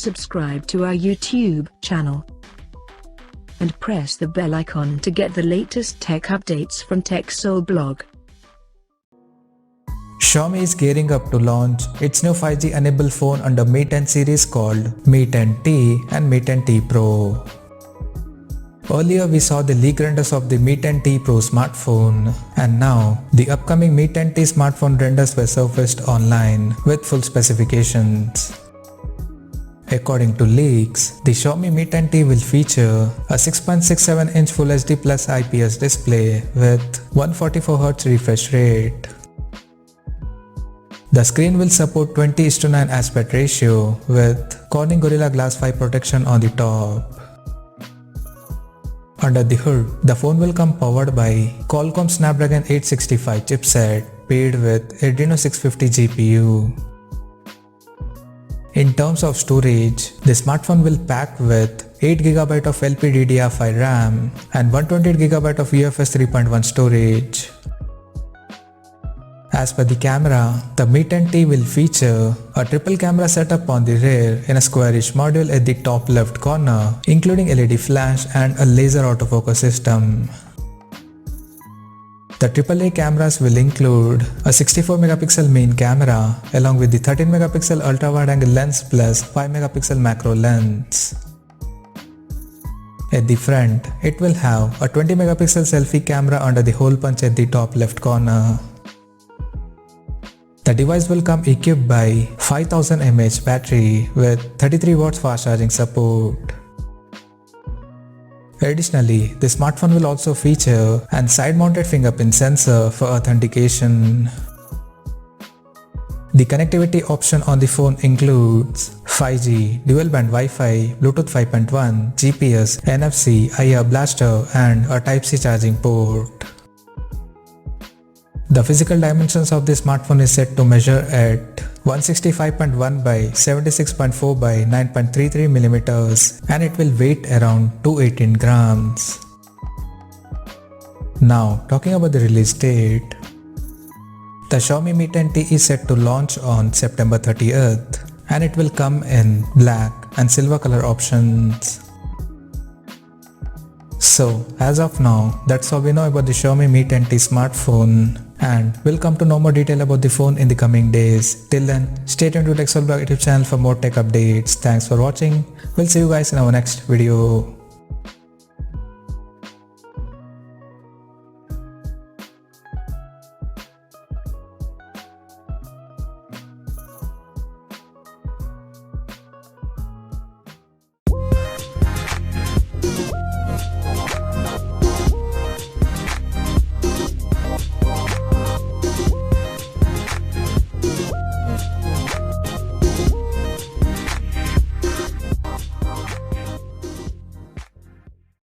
subscribe to our YouTube channel and press the bell icon to get the latest tech updates from TechSole Blog. Xiaomi is gearing up to launch its new 5G enabled phone under Mi 10 series called Mi 10T and Mi 10T Pro. Earlier we saw the leak renders of the Mi 10T Pro smartphone, and now the upcoming Mi 10T smartphone renders were surfaced online with full specifications. According to leaks, the Xiaomi Mi 10T will feature a 6.67-inch Full HD Plus IPS display with 144Hz refresh rate. The screen will support 20:9 aspect ratio with Corning Gorilla Glass 5 protection on the top. Under the hood, the phone will come powered by Qualcomm Snapdragon 865 chipset paired with Adreno 650 GPU. In terms of storage, the smartphone will pack with 8GB of LPDDR5 RAM and 128GB of UFS 3.1 storage. As per the camera, the Mi 10T will feature a triple camera setup on the rear in a squarish module at the top left corner, including LED flash and a laser autofocus system. The AAA cameras will include a 64MP main camera along with the 13MP ultra-wide-angle lens plus 5MP macro lens. At the front, it will have a 20MP selfie camera under the hole punch at the top left corner. The device will come equipped by 5000 mAh battery with 33 watts fast charging support. Additionally, the smartphone will also feature an side-mounted fingerprint sensor for authentication. The connectivity option on the phone includes 5G, dual-band Wi-Fi, Bluetooth 5.1, GPS, NFC, IR blaster and a Type-C charging port. The physical dimensions of the smartphone is set to measure at 165.1 by 76.4 by 9.33 millimeters, and it will weight around 218 grams. Now talking about the release date. The Xiaomi Mi 10T is set to launch on September 30th and it will come in black and silver color options. So as of now, that's all we know about the Xiaomi Mi 10T smartphone, and we'll come to know more detail about the phone in the coming days. Till then, stay tuned to TechSole Blog YouTube channel for more tech updates. Thanks for watching. We'll see you guys in our next video.